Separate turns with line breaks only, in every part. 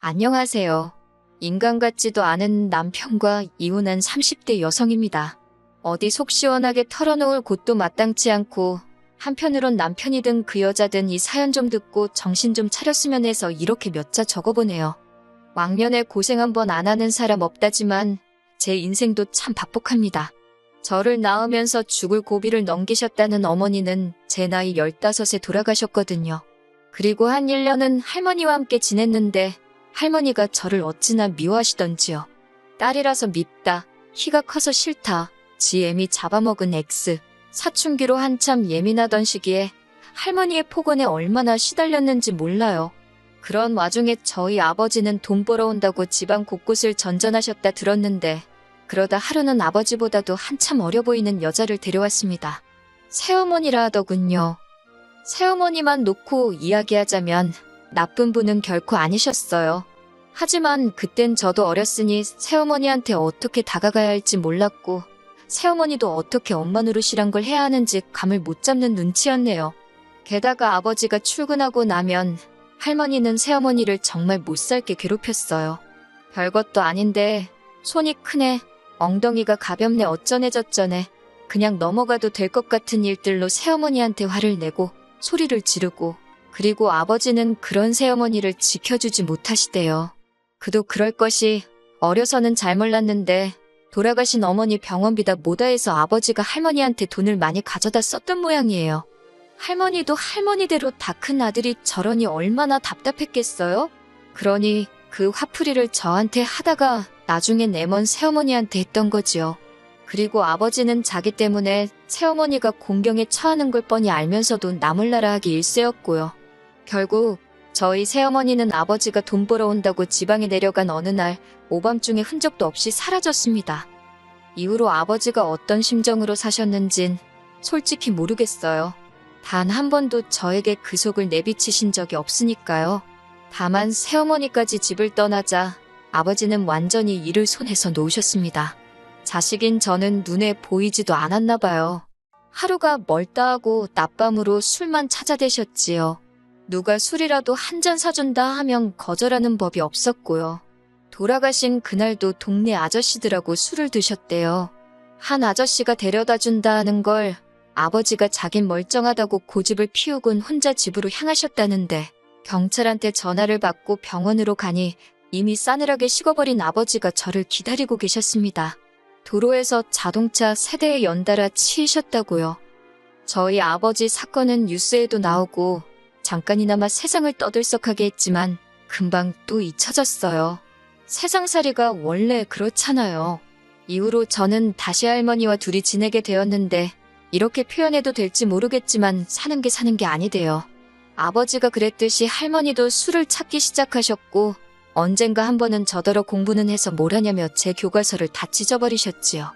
안녕하세요. 인간 같지도 않은 남편과 이혼한 30대 여성입니다. 어디 속 시원하게 털어놓을 곳도 마땅치 않고 한편으론 남편이든 그 여자든 이 사연 좀 듣고 정신 좀 차렸으면 해서 이렇게 몇 자 적어보네요. 왕년에 고생 한번 안 하는 사람 없다지만 제 인생도 참 박복합니다. 저를 낳으면서 죽을 고비를 넘기셨다는 어머니는 제 나이 15에 돌아가셨거든요. 그리고 한 1년은 할머니와 함께 지냈는데 할머니가 저를 어찌나 미워하시던지요. 딸이라서 밉다, 키가 커서 싫다, 지 애미 잡아먹은 X, 사춘기로 한참 예민하던 시기에 할머니의 폭언에 얼마나 시달렸는지 몰라요. 그런 와중에 저희 아버지는 돈 벌어온다고 집안 곳곳을 전전하셨다 들었는데 그러다 하루는 아버지보다도 한참 어려 보이는 여자를 데려왔습니다. 새어머니라 하더군요. 새어머니만 놓고 이야기하자면 나쁜 분은 결코 아니셨어요. 하지만 그땐 저도 어렸으니 새어머니한테 어떻게 다가가야 할지 몰랐고 새어머니도 어떻게 엄마 노릇이란 걸 해야 하는지 감을 못 잡는 눈치였네요. 게다가 아버지가 출근하고 나면 할머니는 새어머니를 정말 못살게 괴롭혔어요. 별것도 아닌데 손이 크네, 엉덩이가 가볍네 어쩌네 저쩌네 그냥 넘어가도 될 것 같은 일들로 새어머니한테 화를 내고 소리를 지르고 그리고 아버지는 그런 새어머니를 지켜주지 못하시대요. 그도 그럴 것이 어려서는 잘 몰랐는데 돌아가신 어머니 병원비다 뭐다 해서 아버지가 할머니한테 돈을 많이 가져다 썼던 모양이에요. 할머니도 할머니대로 다 큰 아들이 저러니 얼마나 답답했겠어요? 그러니 그 화풀이를 저한테 하다가 나중엔 애먼 새어머니한테 했던 거지요. 그리고 아버지는 자기 때문에 새어머니가 공경에 처하는 걸 뻔히 알면서도 나몰라라 하기 일쑤였고요. 결국 저희 새어머니는 아버지가 돈 벌어온다고 지방에 내려간 어느 날 오밤중에 흔적도 없이 사라졌습니다. 이후로 아버지가 어떤 심정으로 사셨는진 솔직히 모르겠어요. 단 한 번도 저에게 그 속을 내비치신 적이 없으니까요. 다만 새어머니까지 집을 떠나자 아버지는 완전히 일을 손에서 놓으셨습니다. 자식인 저는 눈에 보이지도 않았나 봐요. 하루가 멀다 하고 낮밤으로 술만 찾아대셨지요. 누가 술이라도 한 잔 사준다 하면 거절하는 법이 없었고요. 돌아가신 그날도 동네 아저씨들하고 술을 드셨대요. 한 아저씨가 데려다 준다 하는 걸 아버지가 자긴 멀쩡하다고 고집을 피우곤 혼자 집으로 향하셨다는데 경찰한테 전화를 받고 병원으로 가니 이미 싸늘하게 식어버린 아버지가 저를 기다리고 계셨습니다. 도로에서 자동차 세대에 연달아 치이셨다고요. 저희 아버지 사건은 뉴스에도 나오고 잠깐이나마 세상을 떠들썩하게 했지만 금방 또 잊혀졌어요. 세상살이가 원래 그렇잖아요. 이후로 저는 다시 할머니와 둘이 지내게 되었는데 이렇게 표현해도 될지 모르겠지만 사는 게 아니대요. 아버지가 그랬듯이 할머니도 술을 찾기 시작하셨고 언젠가 한 번은 저더러 공부는 해서 뭘 하냐며 제 교과서를 다 찢어버리셨지요.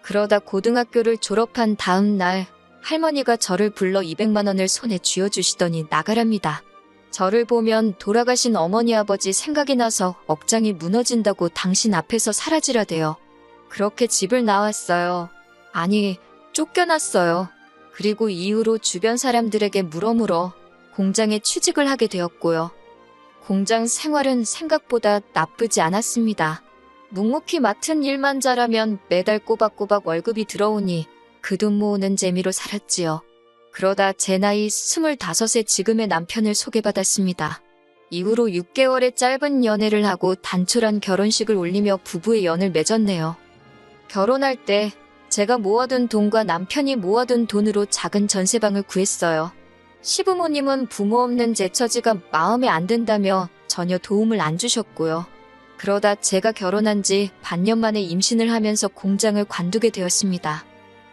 그러다 고등학교를 졸업한 다음 날 할머니가 저를 불러 200만 원을 손에 쥐어주시더니 나가랍니다. 저를 보면 돌아가신 어머니 아버지 생각이 나서 억장이 무너진다고 당신 앞에서 사라지라대요. 그렇게 집을 나왔어요. 아니, 쫓겨났어요. 그리고 이후로 주변 사람들에게 물어물어 공장에 취직을 하게 되었고요. 공장 생활은 생각보다 나쁘지 않았습니다. 묵묵히 맡은 일만 잘하면 매달 꼬박꼬박 월급이 들어오니 그 돈 모으는 재미로 살았지요. 그러다 제 나이 25에 지금의 남편을 소개받았습니다. 이후로 6개월의 짧은 연애를 하고 단촐한 결혼식을 올리며 부부의 연을 맺었네요. 결혼할 때 제가 모아둔 돈과 남편이 모아둔 돈으로 작은 전세방을 구했어요. 시부모님은 부모 없는 제 처지가 마음에 안 든다며 전혀 도움을 안 주셨고요. 그러다 제가 결혼한 지 반년 만에 임신을 하면서 공장을 관두게 되었습니다.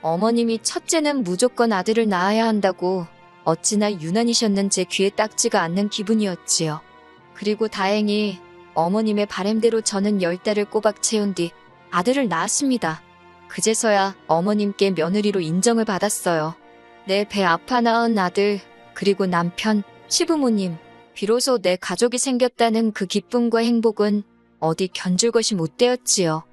어머님이 첫째는 무조건 아들을 낳아야 한다고 어찌나 유난이셨는 제 귀에 딱지가 않는 기분이었지요. 그리고 다행히 어머님의 바램대로 저는 10달을 꼬박 채운 뒤 아들을 낳았습니다. 그제서야 어머님께 며느리로 인정을 받았어요. 내 배 아파 낳은 아들, 그리고 남편, 시부모님, 비로소 내 가족이 생겼다는 그 기쁨과 행복은 어디 견줄 것이 못 되었지요.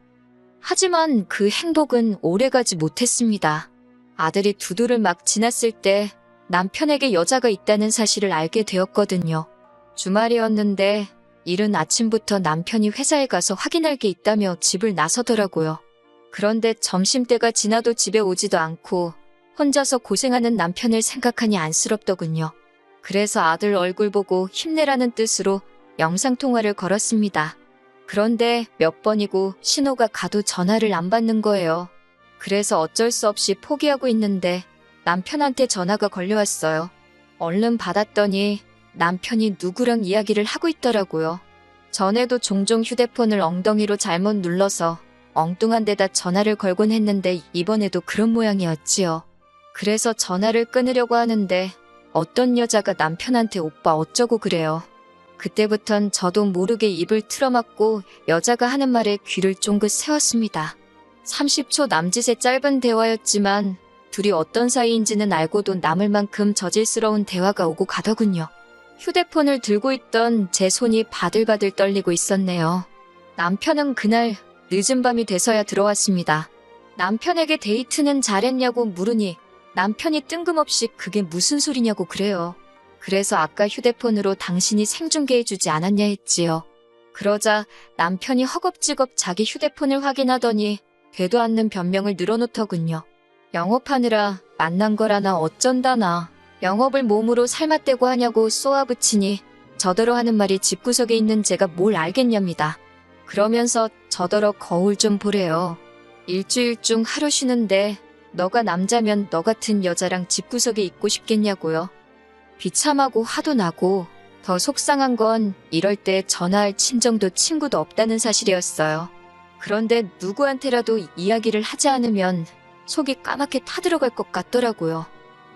하지만 그 행복은 오래가지 못했습니다. 아들이 2돌을 막 지났을 때 남편에게 여자가 있다는 사실을 알게 되었거든요. 주말이었는데 이른 아침부터 남편이 회사에 가서 확인할 게 있다며 집을 나서더라고요. 그런데 점심때가 지나도 집에 오지도 않고 혼자서 고생하는 남편을 생각하니 안쓰럽더군요. 그래서 아들 얼굴 보고 힘내라는 뜻으로 영상통화를 걸었습니다. 그런데 몇 번이고 신호가 가도 전화를 안 받는 거예요. 그래서 어쩔 수 없이 포기하고 있는데 남편한테 전화가 걸려왔어요. 얼른 받았더니 남편이 누구랑 이야기를 하고 있더라고요. 전에도 종종 휴대폰을 엉덩이로 잘못 눌러서 엉뚱한 데다 전화를 걸곤 했는데 이번에도 그런 모양이었지요. 그래서 전화를 끊으려고 하는데 어떤 여자가 남편한테 오빠 어쩌고 그래요. 그때부턴 저도 모르게 입을 틀어막고 여자가 하는 말에 귀를 쫑긋 세웠습니다. 30초 남짓의 짧은 대화였지만 둘이 어떤 사이인지는 알고도 남을 만큼 저질스러운 대화가 오고 가더군요. 휴대폰을 들고 있던 제 손이 바들바들 떨리고 있었네요. 남편은 그날 늦은 밤이 돼서야 들어왔습니다. 남편에게 데이트는 잘했냐고 물으니 남편이 뜬금없이 그게 무슨 소리냐고 그래요. 그래서 아까 휴대폰으로 당신이 생중계해주지 않았냐 했지요. 그러자 남편이 허겁지겁 자기 휴대폰을 확인하더니 되도 않는 변명을 늘어놓더군요. 영업하느라 만난 거라나 어쩐다나 영업을 몸으로 삶아떼고 하냐고 쏘아붙이니 저더러 하는 말이 집구석에 있는 제가 뭘 알겠냐입니다. 그러면서 저더러 거울 좀 보래요. 일주일 중 하루 쉬는데 너가 남자면 너 같은 여자랑 집구석에 있고 싶겠냐고요. 비참하고 화도 나고 더 속상한 건 이럴 때 전화할 친정도 친구도 없다는 사실이었어요. 그런데 누구한테라도 이야기를 하지 않으면 속이 까맣게 타들어갈 것 같더라고요.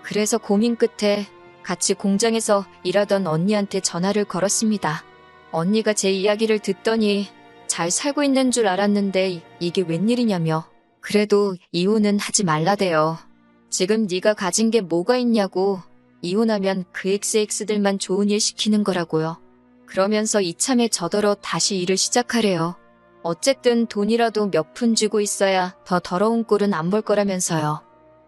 그래서 고민 끝에 같이 공장에서 일하던 언니한테 전화를 걸었습니다. 언니가 제 이야기를 듣더니 잘 살고 있는 줄 알았는데 이게 웬일이냐며 그래도 이혼은 하지 말라대요. 지금 네가 가진 게 뭐가 있냐고 이혼하면 그 XX들만 좋은 일 시키는 거라고요. 그러면서 이참에 저더러 다시 일을 시작하래요. 어쨌든 돈이라도 몇 푼 쥐고 있어야 더 더러운 꼴은 안 볼 거라면서요.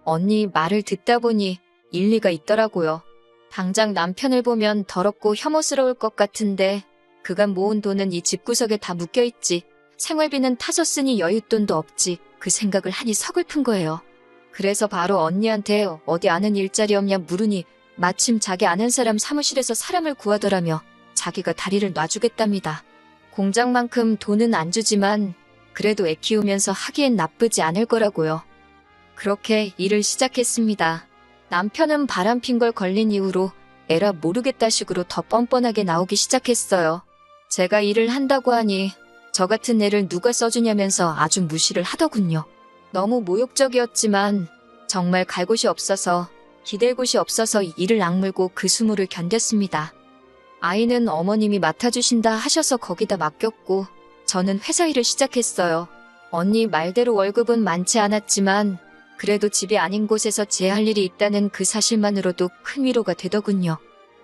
언니 말을 듣다 보니 일리가 있더라고요. 당장 남편을 보면 더럽고 혐오스러울 것 같은데 그간 모은 돈은 이 집구석에 다 묶여있지. 생활비는 타서 쓰니 여윳돈도 없지. 그 생각을 하니 서글픈 거예요. 그래서 바로 언니한테 어디 아는 일자리 없냐 물으니 마침 자기 아는 사람 사무실에서 사람을 구하더라며 자기가 다리를 놔주겠답니다. 공장만큼 돈은 안 주지만 그래도 애 키우면서 하기엔 나쁘지 않을 거라고요. 그렇게 일을 시작했습니다. 남편은 바람핀 걸 걸린 이후로 에라 모르겠다 식으로 더 뻔뻔하게 나오기 시작했어요. 제가 일을 한다고 하니 저 같은 애를 누가 써주냐면서 아주 무시를 하더군요. 너무 모욕적이었지만 정말 갈 곳이 없어서 기댈 곳이 없어서 이를 악물고 그 수모를 견뎠습니다. 아이는 어머님이 맡아주신다 하셔서 거기다 맡겼고 저는 회사 일을 시작했어요. 언니 말대로 월급은 많지 않았지만 그래도 집이 아닌 곳에서 제 할 일이 있다는 그 사실만으로도 큰 위로가 되더군요.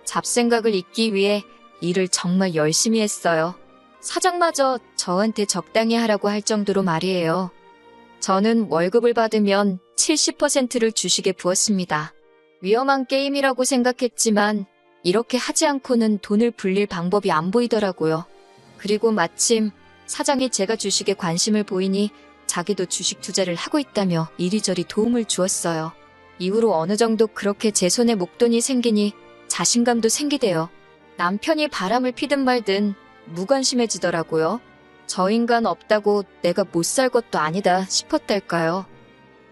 잡생각을 잊기 위해 일을 정말 열심히 했어요. 사장마저 저한테 적당히 하라고 할 정도로 말이에요. 저는 월급을 받으면 70%를 주식에 부었습니다. 위험한 게임이라고 생각했지만 이렇게 하지 않고는 돈을 불릴 방법이 안 보이더라고요. 그리고 마침 사장이 제가 주식에 관심을 보이니 자기도 주식 투자를 하고 있다며 이리저리 도움을 주었어요. 이후로 어느 정도 그렇게 제 손에 목돈이 생기니 자신감도 생기대요. 남편이 바람을 피든 말든 무관심해지더라고요. 저 인간 없다고 내가 못 살 것도 아니다 싶었달까요.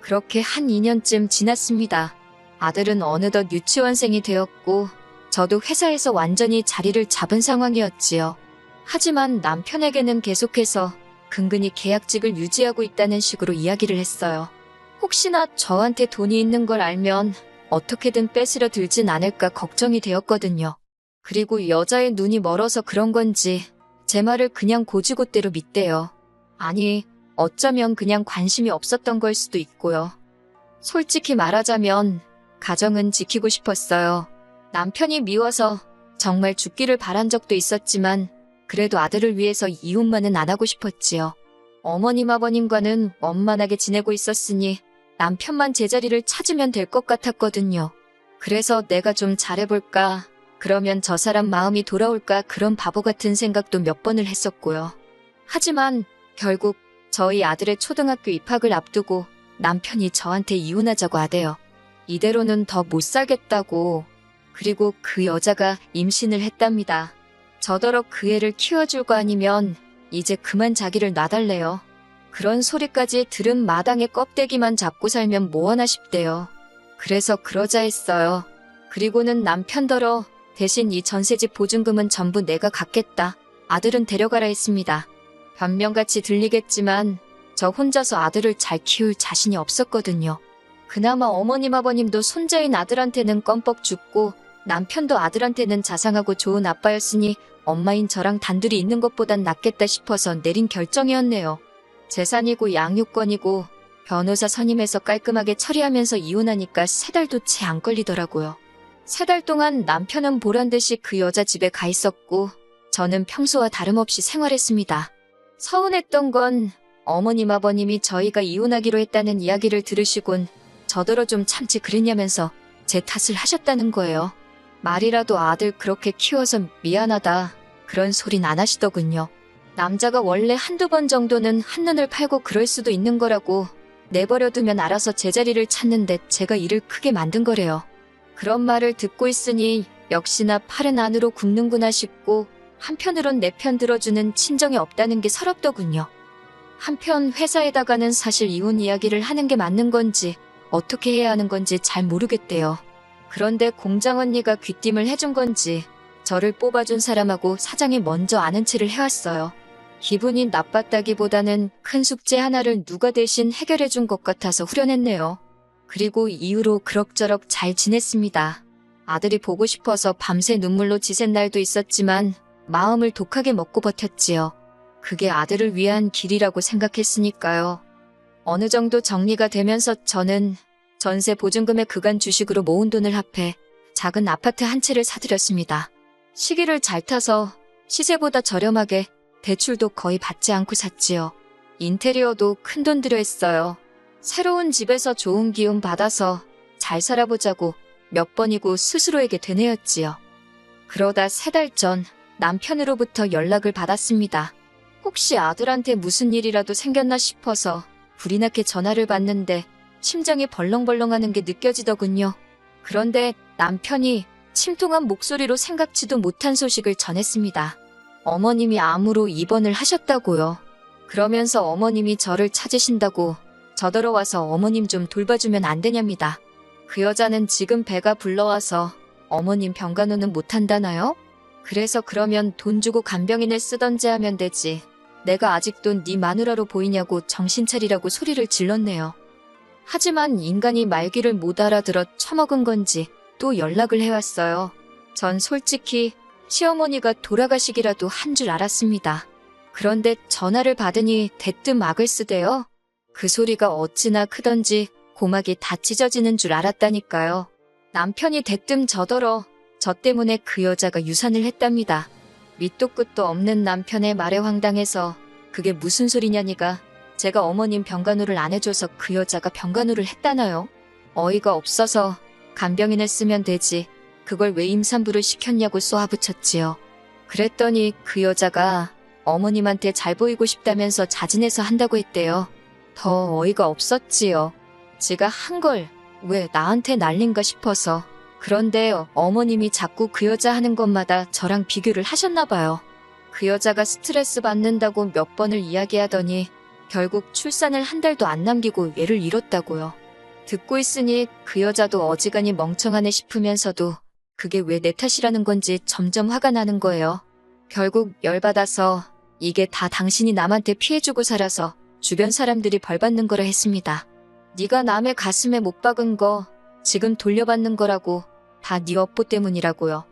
그렇게 한 2년쯤 지났습니다. 아들은 어느덧 유치원생이 되었고 저도 회사에서 완전히 자리를 잡은 상황이었지요. 하지만 남편에게는 계속해서 근근히 계약직을 유지하고 있다는 식으로 이야기를 했어요. 혹시나 저한테 돈이 있는 걸 알면 어떻게든 뺏으려 들진 않을까 걱정이 되었거든요. 그리고 여자의 눈이 멀어서 그런 건지 제 말을 그냥 고지고대로 믿대요. 아니, 어쩌면 그냥 관심이 없었던 걸 수도 있고요. 솔직히 말하자면 가정은 지키고 싶었어요. 남편이 미워서 정말 죽기를 바란 적도 있었지만 그래도 아들을 위해서 이혼만은 안 하고 싶었지요. 어머님 아버님과는 원만하게 지내고 있었으니 남편만 제자리를 찾으면 될 것 같았거든요. 그래서 내가 좀 잘해볼까 그러면 저 사람 마음이 돌아올까 그런 바보 같은 생각도 몇 번을 했었고요. 하지만 결국 저희 아들의 초등학교 입학을 앞두고 남편이 저한테 이혼하자고 하대요. 이대로는 더 못 살겠다고. 그리고 그 여자가 임신을 했답니다. 저더러 그 애를 키워줄 거 아니면 이제 그만 자기를 놔달래요. 그런 소리까지 들은 마당에 껍데기만 잡고 살면 뭐하나 싶대요. 그래서 그러자 했어요. 그리고는 남편더러 대신 이 전세집 보증금은 전부 내가 갚겠다. 아들은 데려가라 했습니다. 변명같이 들리겠지만 저 혼자서 아들을 잘 키울 자신이 없었거든요. 그나마 어머님 아버님도 손자인 아들한테는 껌뻑 죽고 남편도 아들한테는 자상하고 좋은 아빠였으니 엄마인 저랑 단둘이 있는 것보단 낫겠다 싶어서 내린 결정이었네요. 재산이고 양육권이고 변호사 선임해서 깔끔하게 처리하면서 이혼하니까 3달도 채 안 걸리더라고요. 3달 동안 남편은 보란듯이 그 여자 집에 가 있었고 저는 평소와 다름없이 생활했습니다. 서운했던 건 어머님 아버님이 저희가 이혼하기로 했다는 이야기를 들으시곤 저더러 좀 참지 그랬냐면서 제 탓을 하셨다는 거예요. 말이라도 아들 그렇게 키워서 미안하다 그런 소린 안 하시더군요. 남자가 원래 한두 번 정도는 한눈을 팔고 그럴 수도 있는 거라고 내버려두면 알아서 제자리를 찾는데 제가 일을 크게 만든 거래요. 그런 말을 듣고 있으니 역시나 팔은 안으로 굽는구나 싶고 한편으론 내 편 들어주는 친정이 없다는 게 서럽더군요. 한편 회사에다가는 사실 이혼 이야기를 하는 게 맞는 건지 어떻게 해야 하는 건지 잘 모르겠대요. 그런데 공장 언니가 귀띔을 해준 건지 저를 뽑아준 사람하고 사장이 먼저 아는 체를 해왔어요. 기분이 나빴다기보다는 큰 숙제 하나를 누가 대신 해결해준 것 같아서 후련했네요. 그리고 이후로 그럭저럭 잘 지냈습니다. 아들이 보고 싶어서 밤새 눈물로 지샌 날도 있었지만 마음을 독하게 먹고 버텼지요. 그게 아들을 위한 길이라고 생각했으니까요. 어느 정도 정리가 되면서 저는 전세 보증금의 그간 주식으로 모은 돈을 합해 작은 아파트 한 채를 사들였습니다. 시기를 잘 타서 시세보다 저렴하게 대출도 거의 받지 않고 샀지요. 인테리어도 큰돈 들여 했어요. 새로운 집에서 좋은 기운 받아서 잘 살아보자고 몇 번이고 스스로에게 되뇌었지요. 그러다 3달 전 남편으로부터 연락을 받았습니다. 혹시 아들한테 무슨 일이라도 생겼나 싶어서 불이 나게 전화를 받는데 심장이 벌렁벌렁하는 게 느껴지더군요. 그런데 남편이 침통한 목소리로 생각지도 못한 소식을 전했습니다. 어머님이 암으로 입원을 하셨다고요. 그러면서 어머님이 저를 찾으신다고 저더러 와서 어머님 좀 돌봐주면 안 되냐입니다. 그 여자는 지금 배가 불러와서 어머님 병간호는 못한다나요? 그래서 그러면 돈 주고 간병인을 쓰던지 하면 되지. 내가 아직도 네 마누라로 보이냐고 정신 차리라고 소리를 질렀네요. 하지만 인간이 말귀를 못 알아들어 처먹은 건지 또 연락을 해왔어요. 전 솔직히 시어머니가 돌아가시기라도 한 줄 알았습니다. 그런데 전화를 받으니 대뜸 악을 쓰대요. 그 소리가 어찌나 크던지 고막이 다 찢어지는 줄 알았다니까요. 남편이 대뜸 저더러 저 때문에 그 여자가 유산을 했답니다. 밑도 끝도 없는 남편의 말에 황당해서 그게 무슨 소리냐니가 제가 어머님 병간호를 안 해줘서 그 여자가 병간호를 했다나요? 어이가 없어서 간병인을 쓰면 되지 그걸 왜 임산부를 시켰냐고 쏘아붙였지요. 그랬더니 그 여자가 어머님한테 잘 보이고 싶다면서 자진해서 한다고 했대요. 더 어이가 없었지요. 제가 한 걸 왜 나한테 날린가 싶어서. 그런데 어머님이 자꾸 그 여자 하는 것마다 저랑 비교를 하셨나 봐요. 그 여자가 스트레스 받는다고 몇 번을 이야기하더니 결국 출산을 한 달도 안 남기고 애를 잃었다고요. 듣고 있으니 그 여자도 어지간히 멍청하네 싶으면서도 그게 왜 내 탓이라는 건지 점점 화가 나는 거예요. 결국 열받아서 이게 다 당신이 남한테 피해주고 살아서 주변 사람들이 벌받는 거라 했습니다. 네가 남의 가슴에 못 박은 거 지금 돌려받는 거라고 다 네 업보 때문이라고요.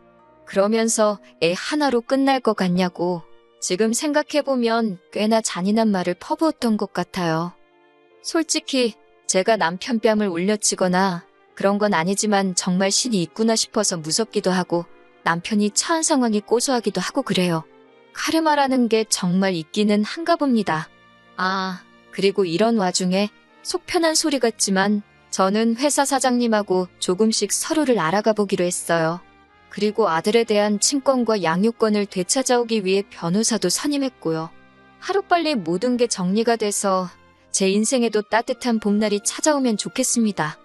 그러면서 애 하나로 끝날 것 같냐고 지금 생각해보면 꽤나 잔인한 말을 퍼부었던 것 같아요. 솔직히 제가 남편 뺨을 올려치거나 그런 건 아니지만 정말 신이 있구나 싶어서 무섭기도 하고 남편이 처한 상황이 고소하기도 하고 그래요. 카르마라는 게 정말 있기는 한가 봅니다. 아, 그리고 이런 와중에 속 편한 소리 같지만 저는 회사 사장님하고 조금씩 서로를 알아가 보기로 했어요. 그리고 아들에 대한 친권과 양육권을 되찾아오기 위해 변호사도 선임했고요. 하루빨리 모든 게 정리가 돼서 제 인생에도 따뜻한 봄날이 찾아오면 좋겠습니다.